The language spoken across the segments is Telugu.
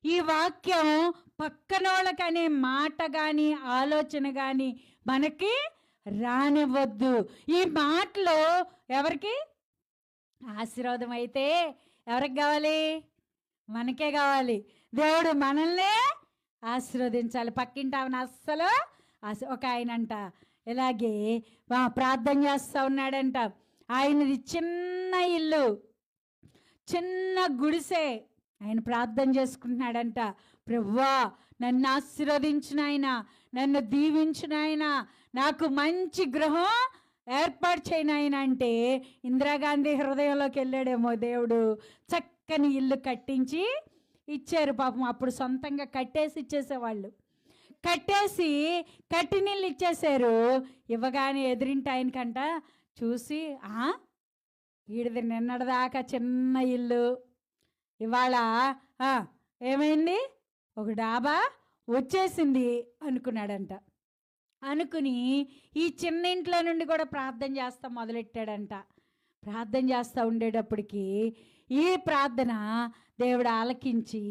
ఈ వాక్యం పక్కనోళ్ళకనే మాట కానీ ఆలోచన కానీ మనకి రానివ్వద్దు. ఈ మాటలు ఎవరికి ఆశీర్వాదం అయితే ఎవరికి కావాలి? మనకే కావాలి. దేవుడు మనల్నే ఆశీర్వదించాలి. పక్కింటి ఆమెను అస్సలు ఒక ఆయన అంట ఇలాగే ప్రార్థన చేస్తూ ఉన్నాడంట. ఆయనది చిన్న ఇల్లు, చిన్న గుడిసె. ఆయన ప్రార్థన చేసుకుంటున్నాడంట, ప్రభువా నన్ను ఆశీర్వదించిన ఆయన, నన్ను దీవించిన ఆయన, నాకు మంచి గృహం ఏర్పాటు చేయను ఆయన అంటే ఇందిరాగాంధీ హృదయంలోకి వెళ్ళాడేమో దేవుడు. చక్కని ఇల్లు కట్టించి ఇచ్చారు. పాపం అప్పుడు సొంతంగా కట్టేసి ఇచ్చేసేవాళ్ళు. కట్టేసి కట్టినీళ్ళు ఇచ్చేసారు. ఇవ్వగానే ఎదిరింటి ఆయనకంట చూసి, వీడిది నిన్నటిదాకా చిన్న ఇల్లు, ఇవాళ ఏమైంది, ఒక డాబా వచ్చేసింది అనుకున్నాడంట. అనుకుని ఈ చిన్న ఇంట్లో నుండి కూడా ప్రార్థన చేస్తా మొదలెట్టాడంట. ప్రార్థన చేస్తూ ఉండేటప్పటికి ఈ ప్రార్థన దేవుడు ఆలకించి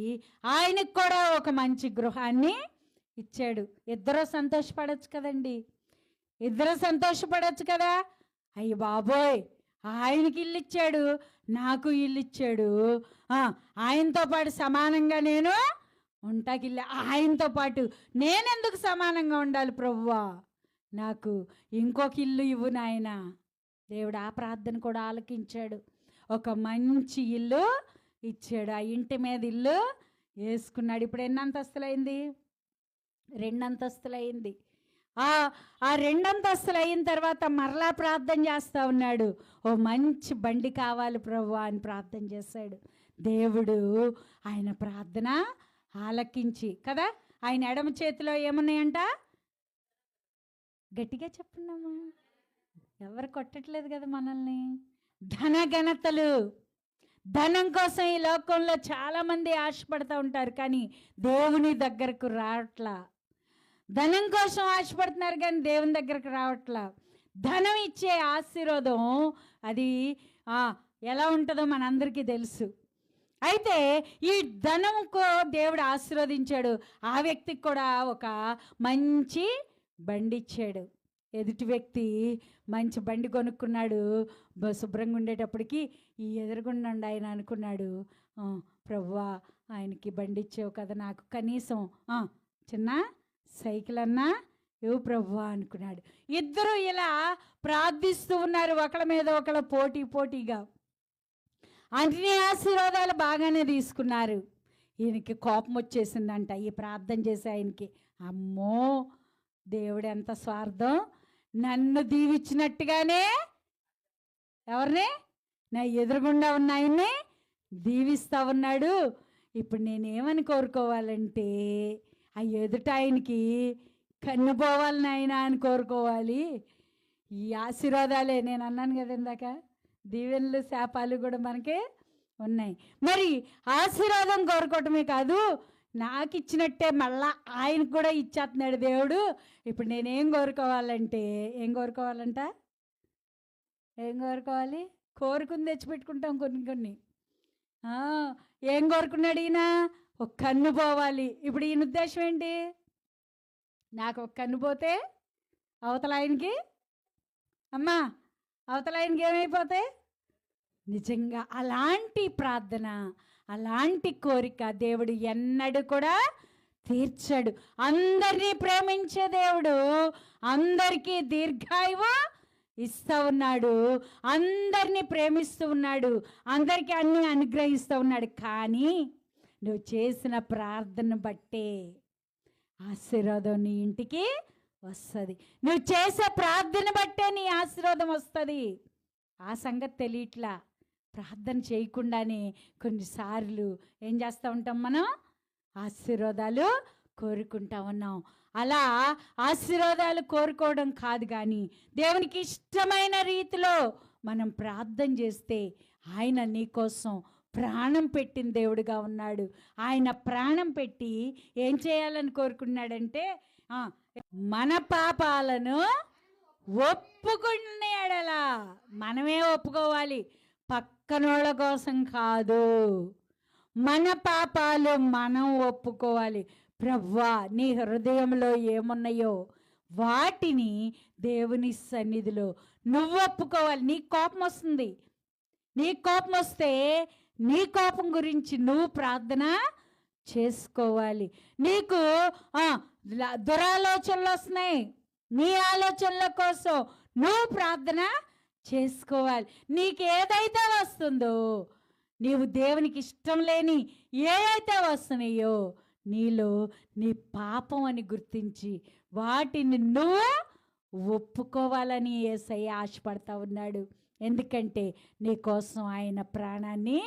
ఆయనకు కూడా ఒక మంచి గృహాన్ని ఇచ్చాడు. ఇద్దరు సంతోషపడవచ్చు కదండి, ఇద్దరు సంతోషపడవచ్చు కదా. అయ్యి బాబోయ్, ఆయనకి ఇల్లు ఇచ్చాడు, నాకు ఇల్లు ఇచ్చాడు, ఆయనతో పాటు సమానంగా నేను ఉంటాకిల్లు, ఆయనతో పాటు నేనెందుకు సమానంగా ఉండాలి ప్రభువా, నాకు ఇంకొక ఇల్లు ఇవ్వు నాయనా. దేవుడు ఆ ప్రార్థన కూడా ఆలకించాడు. ఒక మంచి ఇల్లు ఇచ్చాడు. ఆ ఇంటి మీద ఇల్లు వేసుకున్నాడు. ఇప్పుడు ఎన్ని అంతస్తులైంది? 2 అంతస్తులైంది. ఆ 2 అంతస్తులు అయిన తర్వాత మరలా ప్రార్థన చేస్తూ ఉన్నాడు. ఓ మంచి బండి కావాలి ప్రభువా అని ప్రార్థన చేశాడు. దేవుడు ఆయన ప్రార్థన ఆలకించి కదా, ఆయన ఎడమ చేతిలో ఏమున్నాయంట? గట్టిగా చెప్పున్నామా, ఎవరు కొట్టట్లేదు కదా మనల్ని. ధనఘనతలు. ధనం కోసం ఈ లోకంలో చాలామంది ఆశపడుతూ ఉంటారు, కానీ దేవుని దగ్గరకు రావట్లా. ధనం కోసం ఆశపడుతున్నారు కానీ దేవుని దగ్గరకు రావట్లా. ధనం ఇచ్చే ఆశీర్వాదం అది ఎలా ఉంటుందో మనందరికీ తెలుసు. అయితే ఈ ధనంకు దేవుడు ఆశీర్వదించాడు. ఆ వ్యక్తికి కూడా ఒక మంచి బండి ఇచ్చాడు. ఎదుటి వ్యక్తి మంచి బండి కొనుక్కున్నాడు. శుభ్రంగా ఉండేటప్పటికి ఈ ఎదురుగుండా ఆయన అనుకున్నాడు, ప్రభువా ఆయనకి బండి ఇచ్చావు కదా, నాకు కనీసం చిన్న సైకిల్ అన్నా ఇవ్వు ప్రభువా అనుకున్నాడు. ఇద్దరు ఇలా ప్రార్థిస్తూ ఉన్నారు, ఒకళ్ళ మీద ఒకళ్ళ పోటీగా. అన్ని ఆశీర్వాదాలు బాగానే తీసుకున్నారు. ఈయనకి కోపం వచ్చేసిందంట ఈ ప్రార్థన చేసే ఆయనకి. అమ్మో, దేవుడు ఎంత స్వార్థం, నన్ను దీవించినట్టుగానే ఎవరిని, నా ఎదురుగుండా ఉన్న ఆయన్ని దీవిస్తూ ఉన్నాడు. ఇప్పుడు నేనేమని కోరుకోవాలంటే ఆ ఎదుట ఆయనకి కన్ను పోవాలి నాయన అని కోరుకోవాలి. ఈ ఆశీర్వాదాలే నేను అన్నాను కదా ఇందాక, దీవెనలు శాపాలు కూడా మనకి ఉన్నాయి. మరి ఆశీర్వాదం కోరుకోవటమే కాదు, నాకు ఇచ్చినట్టే మళ్ళా ఆయనకు కూడా ఇచ్చేస్తున్నాడు దేవుడు. ఇప్పుడు నేనేం కోరుకోవాలంటే ఏం కోరుకోవాలంట, ఏం కోరుకోవాలి? కోరుకుని తెచ్చిపెట్టుకుంటాం కొన్ని. ఏం కోరుకున్నాడు ఈయన? ఒక కన్ను పోవాలి. ఇప్పుడు ఈయన ఉద్దేశం ఏంటి? నాకు ఒక కన్ను పోతే అవతల ఆయనకి, అమ్మా అవతల ఆయనకి ఏమైపోతాయి? నిజంగా అలాంటి ప్రార్థన, అలాంటి కోరిక దేవుడు ఎన్నడూ కూడా తీర్చాడు. అందరినీ ప్రేమించే దేవుడు అందరికీ దీర్ఘాయువు ఇస్తూ ఉన్నాడు, అందరినీ ప్రేమిస్తూ ఉన్నాడు, అందరికీ అన్నీ అనుగ్రహిస్తూ ఉన్నాడు. కానీ నువ్వు చేసిన ప్రార్థన బట్టే ఆశీర్వాదం నీ ఇంటికి వస్తుంది. నువ్వు చేసే ప్రార్థన బట్టే నీ ఆశీర్వాదం వస్తుంది. ఆ సంగతి తెలియట్లా. ప్రార్థన చేయకుండానే కొన్నిసార్లు ఏం చేస్తూ ఉంటాం, మనం ఆశీర్వాదాలు కోరుకుంటా ఉన్నాం. అలా ఆశీర్వాదాలు కోరుకోవడం కాదు, కానీ దేవునికి ఇష్టమైన రీతిలో మనం ప్రార్థన చేస్తే ఆయన నీకోసం ప్రాణం పెట్టిన దేవుడుగా ఉన్నాడు. ఆయన ప్రాణం పెట్టి ఏం చేయాలని కోరుకున్నాడంటే మన పాపాలను ఒప్పుకునే ఎడలా మనమే ఒప్పుకోవాలి, పక్కనోళ్ళ కోసం కాదు. మన పాపాలు మనం ఒప్పుకోవాలి. ప్రభువా, నీ హృదయంలో ఏమున్నాయో వాటిని దేవుని సన్నిధిలో నువ్వు ఒప్పుకోవాలి. నీ కోపం వస్తుంది. నీ కోపం వస్తే నీ కోపం గురించి నువ్వు ప్రార్థన చేసుకోవాలి. నీకు దురాలోచనలు వస్తున్నాయి, నీ ఆలోచనల కోసం నువ్వు ప్రార్థన చేసుకోవాలి. నీకు ఏదైతే వస్తుందో, నీవు దేవునికి ఇష్టం లేని ఏవైతే వస్తున్నాయో నీలో నీ పాపం అని గుర్తించి వాటిని నువ్వు ఒప్పుకోవాలని యేసయ్య ఆశపడతా ఉన్నాడు. ఎందుకంటే నీ కోసం ఆయన ప్రాణాన్ని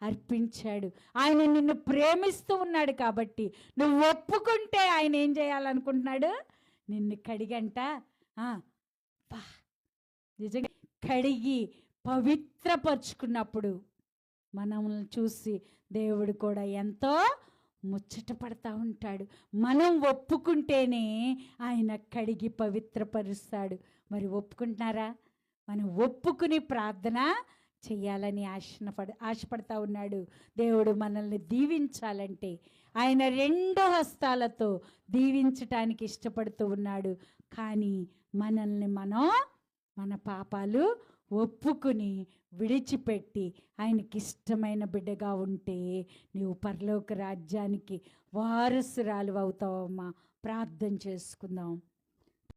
అర్పించాడు. ఆయన నిన్ను ప్రేమిస్తూ ఉన్నాడు కాబట్టి నువ్వు ఒప్పుకుంటే ఆయన ఏం చేయాలనుకుంటున్నాడు? నిన్ను కడిగంట నిజంగా కడిగి పవిత్రపరుచుకున్నప్పుడు మనల్ని చూసి దేవుడు కూడా ఎంతో ముచ్చట పడతా ఉంటాడు. మనం ఒప్పుకుంటేనే ఆయన కడిగి పవిత్రపరుస్తాడు. మరి ఒప్పుకుంటున్నారా? మనం ఒప్పుకుని ప్రార్థన చెయ్యాలని ఆశపడతా ఉన్నాడు. దేవుడు మనల్ని దీవించాలంటే ఆయన 2 హస్తాలతో దీవించటానికి ఇష్టపడుతూ ఉన్నాడు. కానీ మనల్ని మన పాపాలు ఒప్పుకుని విడిచిపెట్టి ఆయనకి ఇష్టమైన బిడ్డగా ఉంటే నీవు పరలోక రాజ్యానికి వారసురాలు అవుతావమ్మా. ప్రార్థన చేసుకుందాం.